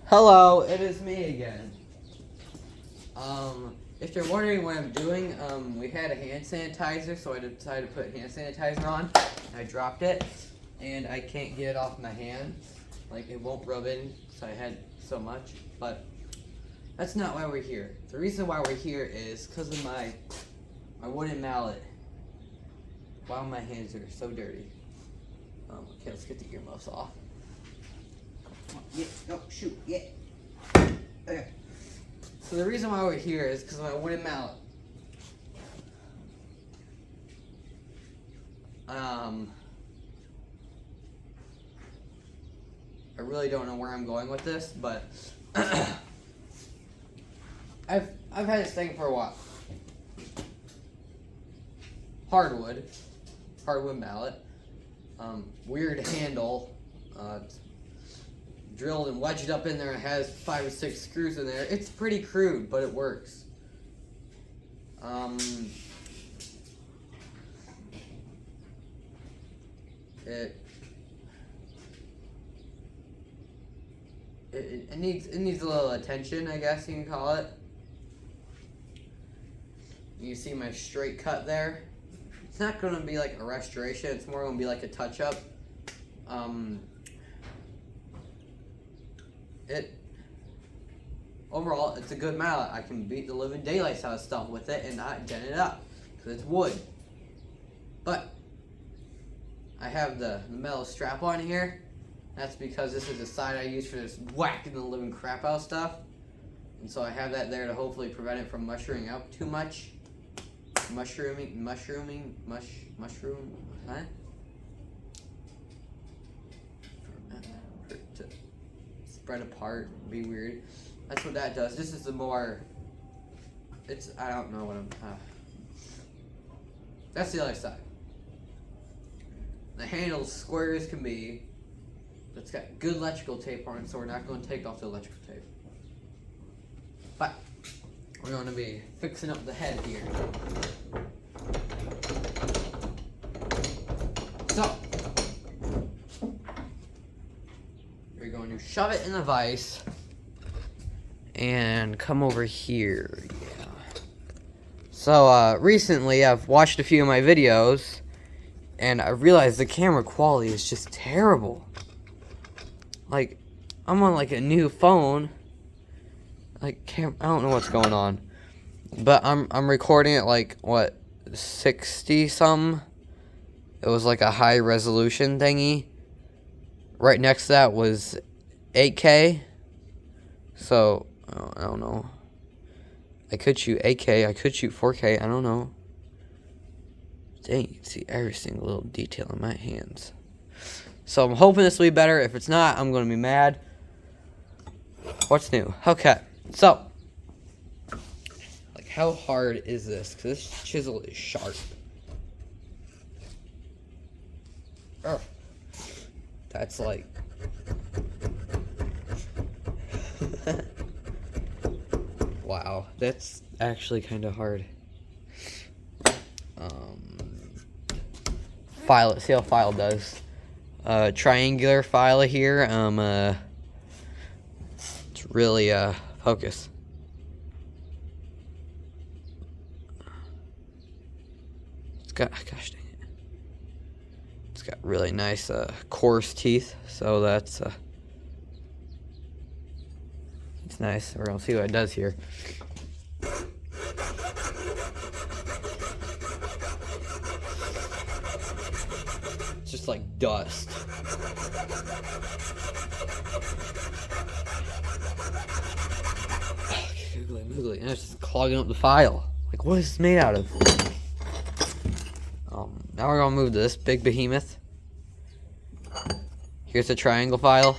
Hello, it is me again. If you're wondering what I'm doing, we had a hand sanitizer, so I decided to put hand sanitizer on. I dropped it, and I can't get it off my hand. Like, it won't rub in, so I had so much. But that's not why we're here. The reason why we're here is because of my wooden mallet. Wow, my hands are so dirty. Okay, let's get the earmuffs off. Yeah, no, shoot, yeah. Okay. So the reason why we're here is because of my wooden mallet. I really don't know where I'm going with this, but I've had this thing for a while. Hardwood mallet. Weird handle. It's drilled and wedged up in there. It has 5 or 6 screws in there. It's pretty crude, but it works. It needs a little attention, I guess you can call it. You see my straight cut there? It's not going to be like a restoration. It's more going to be like a touch-up. Overall, it's a good mallet. I can beat the living daylights out of stuff with it and not dent it up because it's wood. But I have the metal strap on here. That's because this is the side I use for this whacking the living crap out of stuff. And so I have that there to hopefully prevent it from mushrooming out too much. Mushroom, huh? To spread apart, be weird. That's what that does. This is the more, I don't know what I'm, that's the other side. The handle's square as can be. It's got good electrical tape on it, so we're not going to take off the electrical tape. But we're going to be fixing up the head here. So we're going to shove it in the vise and come over here. Yeah. So recently I've watched a few of my videos and I realized the camera quality is just terrible. Like, I'm on like a new phone. Like, I don't know what's going on, but I'm recording at like what, 60 something. It was like a high resolution thingy. Right next to that was 8K. So I don't know. I could shoot 8K. I could shoot 4K. I don't know. Dang, you can see every single little detail in my hands. So I'm hoping this will be better. If it's not, I'm going to be mad. What's new? Okay. So, like, how hard is this? Because this chisel is sharp. Oh, that's like... Wow, that's actually kind of hard. File it. See how file does. Triangular file here. It's really focus. It's got, gosh dang it. It's got really nice coarse teeth, so that's it's nice. We're gonna see what it does here. It's just like dust. Googly, and it's just clogging up the file. Like, what is this made out of? Now we're gonna move to this big behemoth. Here's the triangle file.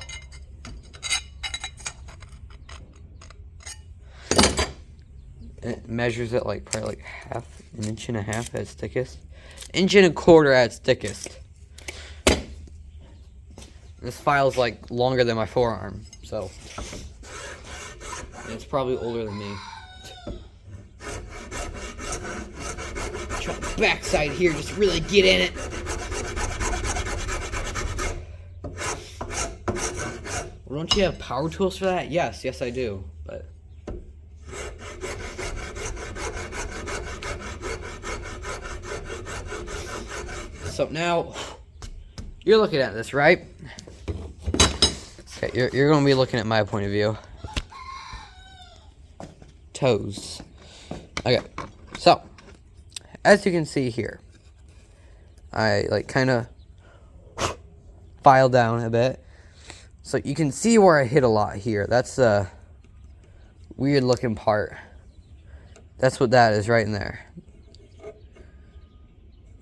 It measures it like probably like an inch and a half at its thickest. Inch and a quarter at its thickest. This file's like longer than my forearm, so it's probably older than me. Try the backside here, just really get in it. What don't you have power tools for that? Yes, I do. But so now you're looking at this, right? Okay, you're gonna be looking at my point of view. Toes. Okay, so as you can see here, I like kind of file down a bit, so you can see where I hit a lot here. That's the weird looking part. That's what that is right in there.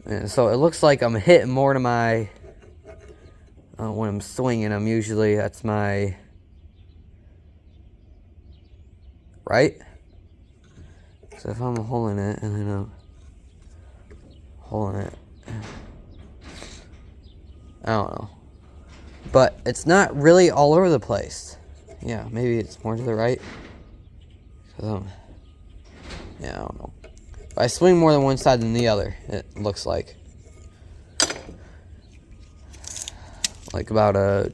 And so it looks like I'm hitting more to my when I'm swinging. I'm usually, that's my right. So if I'm holding it and then I'm holding it, I don't know. But it's not really all over the place. Yeah, maybe it's more to the right. Yeah, I don't know. But I swing more than one side than the other, it looks like. Like about a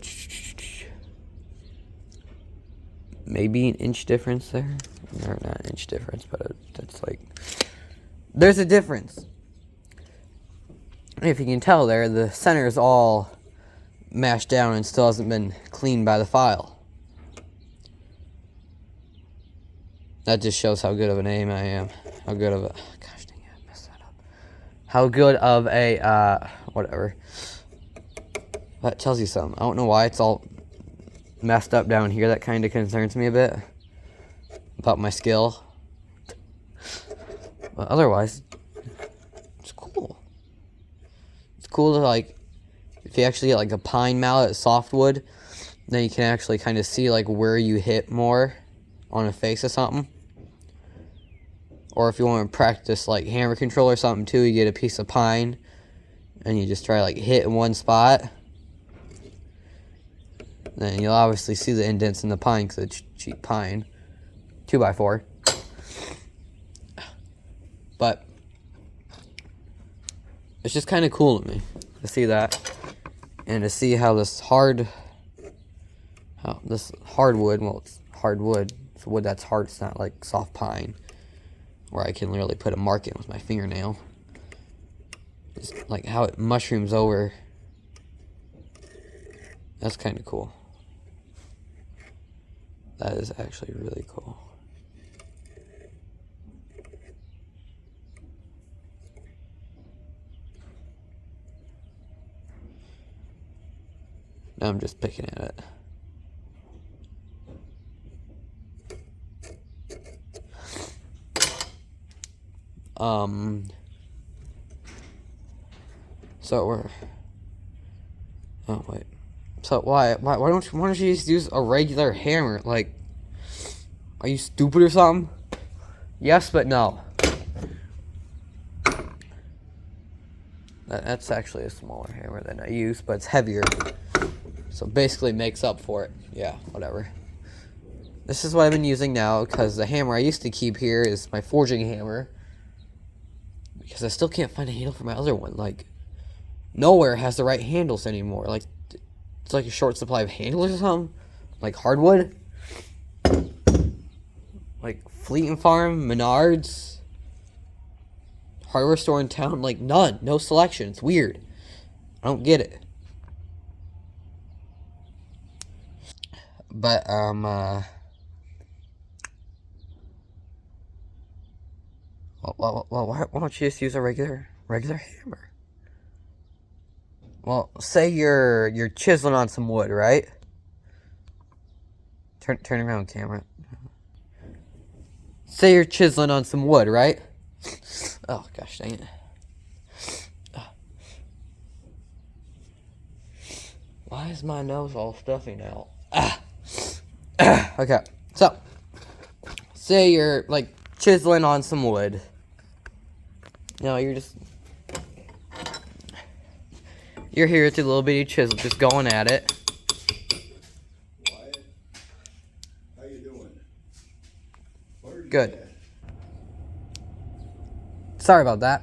maybe an inch difference there. Or not an inch difference, but that's like, there's a difference. If you can tell there, the center is all mashed down and still hasn't been cleaned by the file. That just shows how good of an aim I am. How good of a, gosh dang it, I messed that up. How good of a, whatever. That tells you something. I don't know why it's all messed up down here. That kind of concerns me a bit about my skill. But otherwise, it's cool. It's cool to, like, if you actually get like a pine mallet, softwood, then you can actually kind of see like where you hit more on a face of something. Or if you want to practice like hammer control or something too, you get a piece of pine and you just try like hit in one spot. Then you'll obviously see the indents in the pine because it's cheap pine. 2x4. But it's just kind of cool to me to see that. And to see how this hardwood, well, it's hardwood. It's wood that's hard. It's not like soft pine, where I can literally put a mark in with my fingernail. It's like how it mushrooms over. That's kind of cool. That is actually really cool. Now I'm just picking at it. So we're, oh wait, so why don't you just use a regular hammer? Like, are you stupid or something? Yes, but no. That's actually a smaller hammer than I use, but it's heavier. So basically makes up for it. Yeah, whatever. This is what I've been using now, because the hammer I used to keep here is my forging hammer. Because I still can't find a handle for my other one. Like, nowhere has the right handles anymore. Like, it's like a short supply of handles or something. Like hardwood. Like Fleet and Farm, Menards, hardware store in town. Like, none. No selection. It's weird. I don't get it. But, why don't you just use a regular hammer? Well, say you're chiseling on some wood, right? Turn around, camera. Say you're chiseling on some wood, right? Oh, gosh dang it. Why is my nose all stuffy now? Okay, so say you're like chiseling on some wood. No, you're here with your little bitty chisel, just going at it. Wyatt, how you doing? Good. Sorry about that.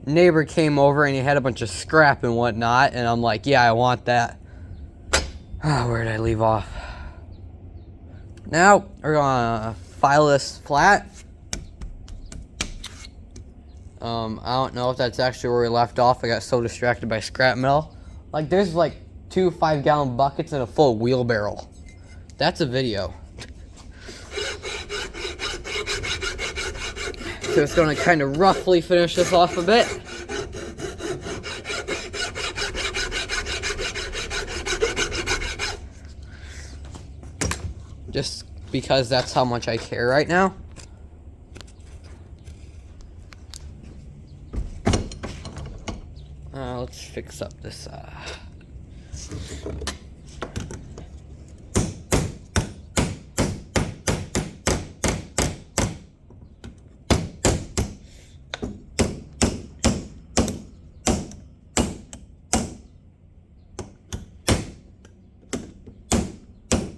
Neighbor came over and he had a bunch of scrap and whatnot, and I'm like, yeah, I want that. Where did I leave off? Now we're gonna file this flat. I don't know if that's actually where we left off. I got so distracted by scrap metal. Like, there's like 2 5-gallon buckets and a full wheelbarrow. That's a video. So it's gonna kind of roughly finish this off a bit. Just because that's how much I care right now. Let's fix up this.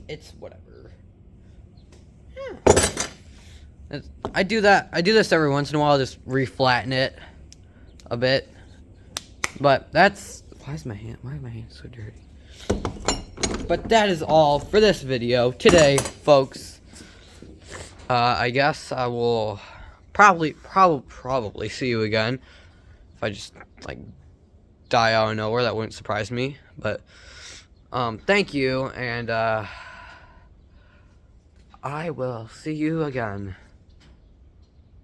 It's whatever. I do this every once in a while, just reflatten it a bit. But that's why is my hand so dirty? But that is all for this video today, folks. I guess I will probably see you again. If I just like die out of nowhere, that wouldn't surprise me. But thank you, and I will see you again.